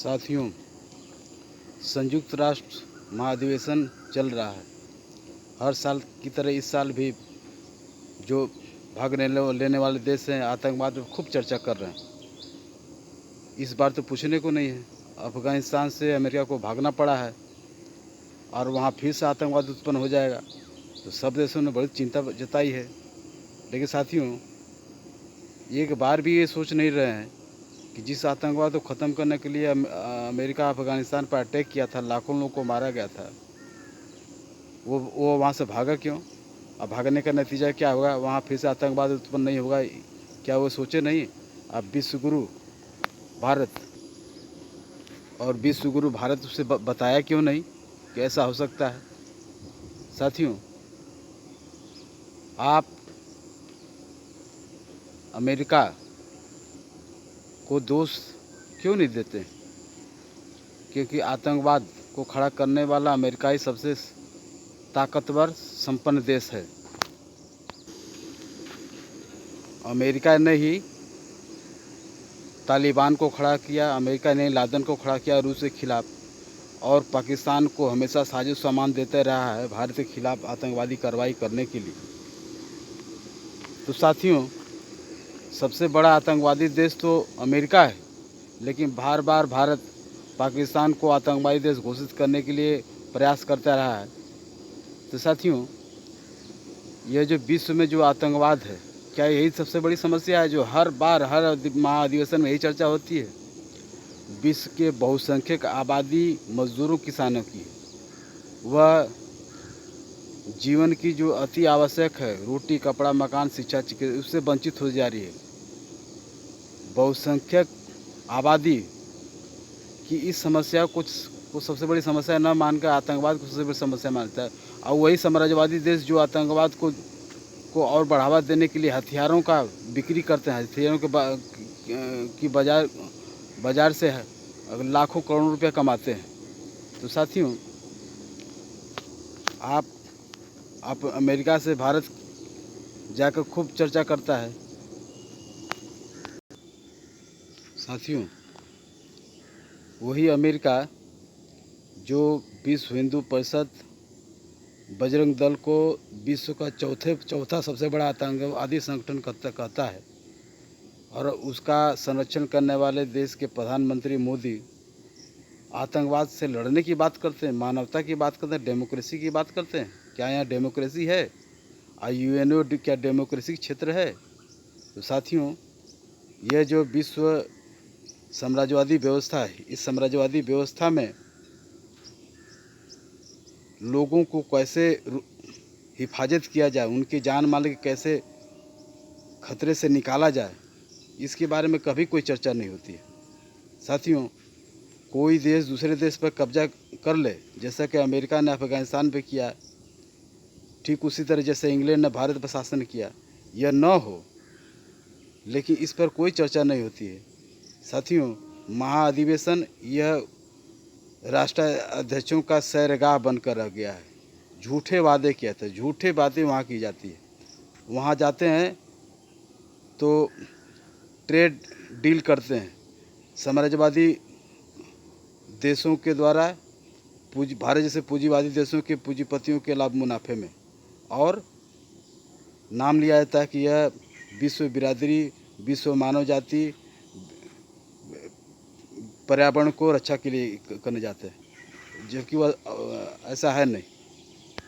साथियों, संयुक्त राष्ट्र महाधिवेशन चल रहा है। हर साल की तरह इस साल भी जो भाग लेने वाले देश हैं आतंकवाद पर खूब चर्चा कर रहे हैं। इस बार तो पूछने को नहीं है। अफ़गानिस्तान से अमेरिका को भागना पड़ा है और वहाँ फिर से आतंकवाद उत्पन्न हो जाएगा, तो सब देशों ने बड़ी चिंता जताई है। लेकिन साथियों, एक बार भी ये सोच नहीं रहे हैं कि जिस आतंकवाद को ख़त्म करने के लिए अमेरिका अफ़गानिस्तान पर अटैक किया था, लाखों लोगों को मारा गया था, वो वहाँ से भागा क्यों? अब भागने का नतीजा क्या होगा? वहाँ फिर से आतंकवाद उत्पन्न नहीं होगा? क्या वो सोचे नहीं? अब विश्वगुरु भारत और विश्वगुरु भारत से बताया क्यों नहीं कि ऐसा हो सकता है? साथियों, आप अमेरिका को दोष क्यों नहीं देते? क्योंकि आतंकवाद को खड़ा करने वाला अमेरिका ही सबसे ताकतवर संपन्न देश है। अमेरिका ने ही तालिबान को खड़ा किया, अमेरिका ने लादेन को खड़ा किया रूस के खिलाफ, और पाकिस्तान को हमेशा साजो सामान देते रहा है भारत के खिलाफ आतंकवादी कार्रवाई करने के लिए। तो साथियों, सबसे बड़ा आतंकवादी देश तो अमेरिका है, लेकिन बार बार भारत पाकिस्तान को आतंकवादी देश घोषित करने के लिए प्रयास करता रहा है। तो साथियों, यह जो विश्व में जो आतंकवाद है, क्या यही सबसे बड़ी समस्या है जो हर बार हर महाधिवेशन में यही चर्चा होती है? विश्व के बहुसंख्यक आबादी मजदूरों किसानों की, वह जीवन की जो अति आवश्यक है, रोटी कपड़ा मकान शिक्षा चिकित्सा, उससे वंचित हो जा रही है। बहुसंख्यक आबादी की इस समस्या को सबसे बड़ी समस्या न मानकर आतंकवाद को सबसे बड़ी समस्या मानता है, और वही साम्राज्यवादी देश जो आतंकवाद को और बढ़ावा देने के लिए हथियारों का बिक्री करते हैं, हथियारों की बाजार से लाखों करोड़ों रुपया कमाते हैं। तो साथियों, आप अमेरिका से भारत जाकर खूब चर्चा करता है। साथियों, वही अमेरिका जो विश्व हिंदू परिषद बजरंग दल को विश्व का चौथा सबसे बड़ा आतंकवादी संगठन कहता है, और उसका संरक्षण करने वाले देश के प्रधानमंत्री मोदी आतंकवाद से लड़ने की बात करते हैं, मानवता की बात करते हैं, डेमोक्रेसी की बात करते हैं। क्या यहाँ डेमोक्रेसी है? यूएनओ क्या डेमोक्रेसी क्षेत्र है? तो साथियों, यह जो विश्व साम्राज्यवादी व्यवस्था है, इस साम्राज्यवादी व्यवस्था में लोगों को कैसे हिफाजत किया जाए, उनकी जान माल के कैसे खतरे से निकाला जाए, इसके बारे में कभी कोई चर्चा नहीं होती है। साथियों, कोई देश दूसरे देश पर कब्जा कर ले, जैसा कि अमेरिका ने अफ़गानिस्तान पे किया, ठीक उसी तरह जैसे इंग्लैंड ने भारत पर शासन किया, यह न हो, लेकिन इस पर कोई चर्चा नहीं होती है। साथियों, महाअधिवेशन यह राष्ट्राध्यक्षों का सैरगाह बनकर रह गया है। झूठे वादे किए थे, झूठे बातें वहाँ की जाती है। वहाँ जाते हैं तो ट्रेड डील करते हैं साम्राज्यवादी देशों के द्वारा, भारत जैसे पूंजीवादी देशों के पूंजीपतियों के लाभ मुनाफे में, और नाम लिया जाता है कि यह विश्व बिरादरी, विश्व मानव जाति, पर्यावरण को रक्षा के लिए करने जाते हैं, जबकि वह ऐसा है नहीं।